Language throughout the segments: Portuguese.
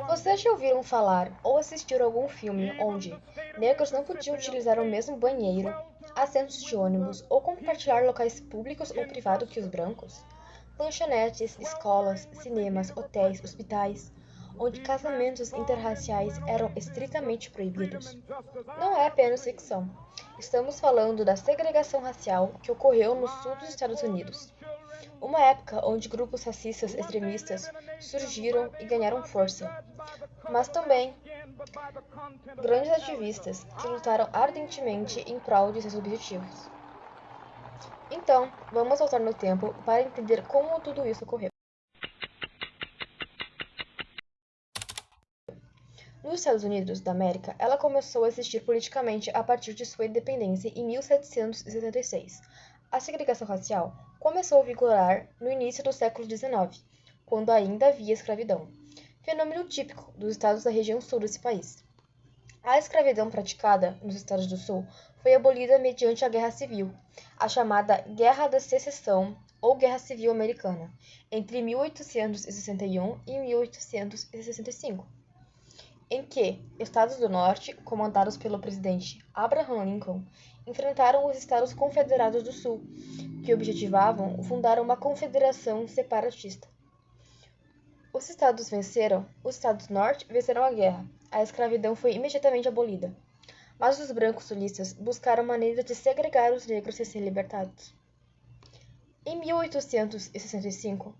Vocês já ouviram falar ou assistiram algum filme onde negros não podiam utilizar o mesmo banheiro, assentos de ônibus ou compartilhar locais públicos ou privados que os brancos? Lanchonetes, escolas, cinemas, hotéis, hospitais, onde casamentos interraciais eram estritamente proibidos. Não é apenas ficção. Estamos falando da segregação racial que ocorreu no sul dos Estados Unidos. Uma época onde grupos racistas extremistas surgiram e ganharam força, mas também grandes ativistas que lutaram ardentemente em prol de seus objetivos. Então, vamos voltar no tempo para entender como tudo isso ocorreu. Nos Estados Unidos da América, ela começou a existir politicamente a partir de sua independência em 1776. A segregação racial começou a vigorar no início do século XIX, quando ainda havia escravidão, fenômeno típico dos estados da região sul desse país. A escravidão praticada nos Estados do Sul foi abolida mediante a Guerra Civil, a chamada Guerra da Secessão ou Guerra Civil Americana, entre 1861 e 1865, em que estados do Norte, comandados pelo presidente Abraham Lincoln, enfrentaram os Estados Confederados do Sul, que objetivavam fundar uma confederação separatista. Os Estados Norte venceram a guerra. A escravidão foi imediatamente abolida, mas os brancos sulistas buscaram maneiras de segregar os negros recém-libertados. Em 1865,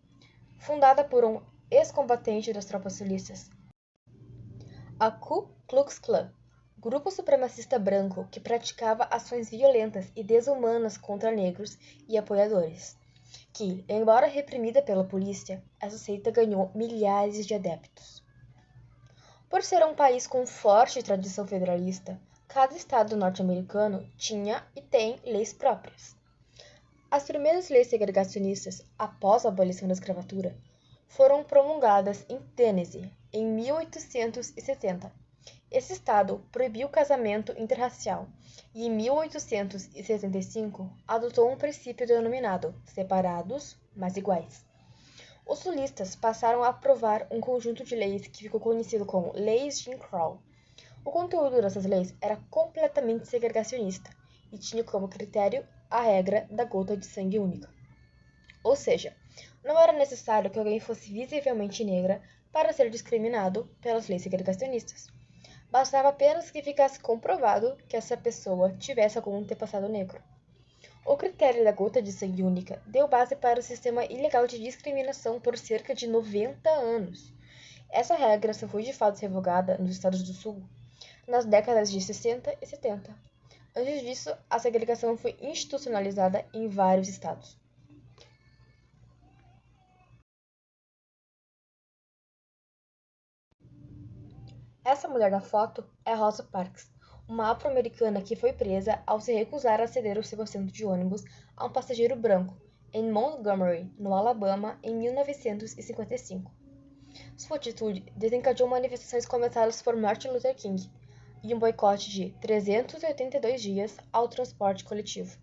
fundada por um ex-combatente das tropas sulistas, a Ku Klux Klan, grupo supremacista branco que praticava ações violentas e desumanas contra negros e apoiadores, que, embora reprimida pela polícia, essa seita ganhou milhares de adeptos. Por ser um país com forte tradição federalista, cada estado norte-americano tinha e tem leis próprias. As primeiras leis segregacionistas, após a abolição da escravatura, foram promulgadas em Tennessee, em 1870. Esse estado proibiu o casamento interracial e, em 1875, adotou um princípio denominado separados, mas iguais. Os sulistas passaram a aprovar um conjunto de leis que ficou conhecido como Leis Jim Crow. O conteúdo dessas leis era completamente segregacionista e tinha como critério a regra da gota de sangue única. Ou seja, não era necessário que alguém fosse visivelmente negra para ser discriminado pelas leis segregacionistas. Bastava apenas que ficasse comprovado que essa pessoa tivesse algum antepassado negro. O critério da gota de sangue única deu base para o sistema ilegal de discriminação por cerca de 90 anos. Essa regra só foi de fato revogada nos Estados do Sul nas décadas de 60 e 70. Antes disso, a segregação foi institucionalizada em vários estados. Essa mulher da foto é Rosa Parks, uma afro-americana que foi presa ao se recusar a ceder o seu assento de ônibus a um passageiro branco, em Montgomery, no Alabama, em 1955. Sua atitude desencadeou manifestações começadas por Martin Luther King e um boicote de 382 dias ao transporte coletivo.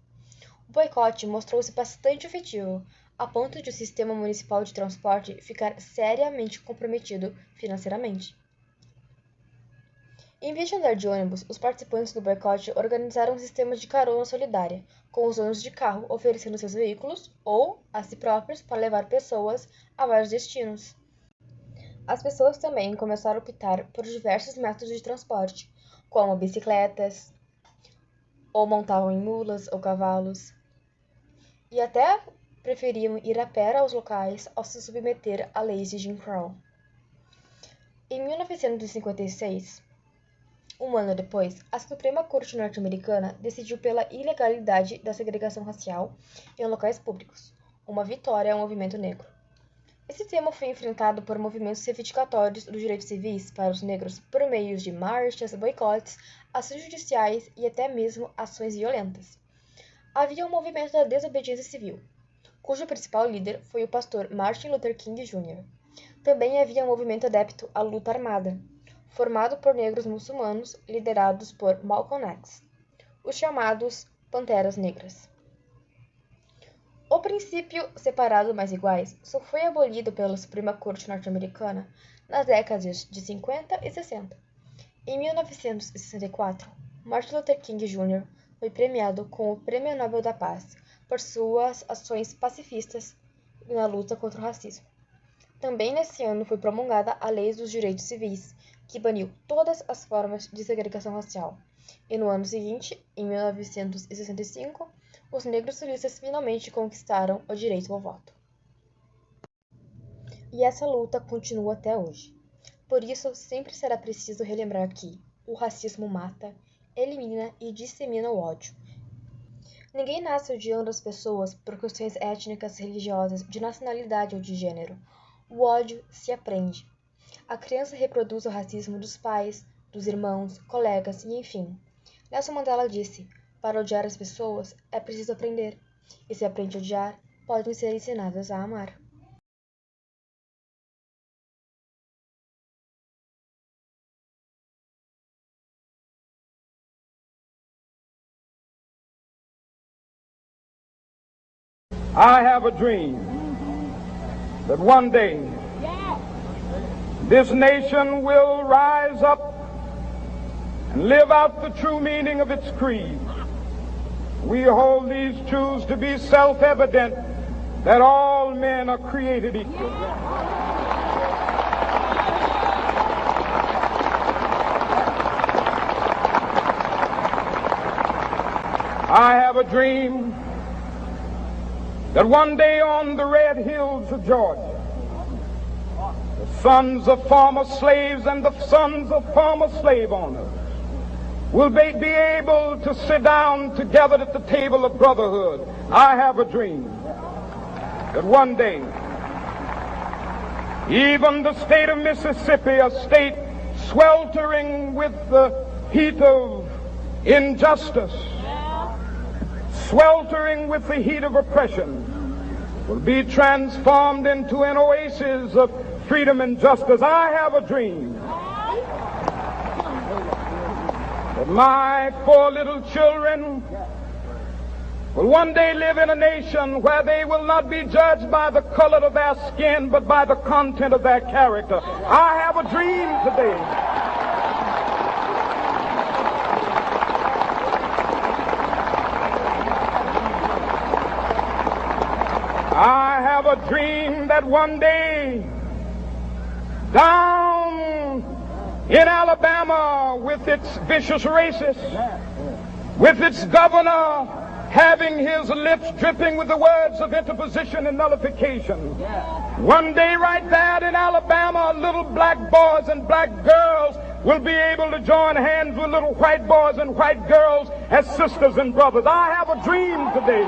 O boicote mostrou-se bastante efetivo, a ponto de o sistema municipal de transporte ficar seriamente comprometido financeiramente. Em vez de andar de ônibus, os participantes do boicote organizaram um sistema de carona solidária, com os donos de carro oferecendo seus veículos ou a si próprios para levar pessoas a vários destinos. As pessoas também começaram a optar por diversos métodos de transporte, como bicicletas, ou montavam em mulas ou cavalos, e até preferiam ir a pé aos locais ao se submeter a leis de Jim Crow. Em 1956, um ano depois, a Suprema Corte norte-americana decidiu pela ilegalidade da segregação racial em locais públicos, uma vitória ao movimento negro. Esse tema foi enfrentado por movimentos reivindicatórios dos direitos civis para os negros por meio de marchas, boicotes, ações judiciais e até mesmo ações violentas. Havia um movimento da desobediência civil, cujo principal líder foi o pastor Martin Luther King Jr. Também havia um movimento adepto à luta armada, formado por negros muçulmanos liderados por Malcolm X, os chamados Panteras Negras. O O princípio separado mais iguais só foi abolido pela Suprema Corte norte-americana nas décadas de 50 e 60. Em 1964, Martin Luther King Jr. foi premiado com o Prêmio Nobel da Paz por suas ações pacifistas na luta contra o racismo. Também nesse ano foi promulgada a Lei dos Direitos Civis, que baniu todas as formas de segregação racial. E no ano seguinte, em 1965, os negros sulistas finalmente conquistaram o direito ao voto. E essa luta continua até hoje. Por isso, sempre será preciso relembrar que o racismo mata, elimina e dissemina o ódio. Ninguém nasce odiando as pessoas por questões étnicas, religiosas, de nacionalidade ou de gênero. O ódio se aprende. A criança reproduz o racismo dos pais, dos irmãos, colegas e enfim. Nelson Mandela disse: para odiar as pessoas é preciso aprender. E se aprende a odiar, podem ser ensinadas a amar. I have a dream that one day this nation will rise up and live out the true meaning of its creed. We hold these truths to be self-evident, that all men are created equal. I have a dream that one day on the red hills of Georgia, the sons of former slaves and the sons of former slave owners will be able to sit down together at the table of brotherhood. I have a dream that one day even the state of Mississippi, a state sweltering with the heat of injustice, sweltering with the heat of oppression, will be transformed into an oasis of freedom and justice. I have a dream that my 4 little children will one day live in a nation where they will not be judged by the color of their skin, but by the content of their character. I have a dream today. I have a dream that one day down in Alabama, with its vicious racists, with its governor having his lips dripping with the words of interposition and nullification, one day right there in Alabama, little black boys and black girls will be able to join hands with little white boys and white girls as sisters and brothers. I have a dream today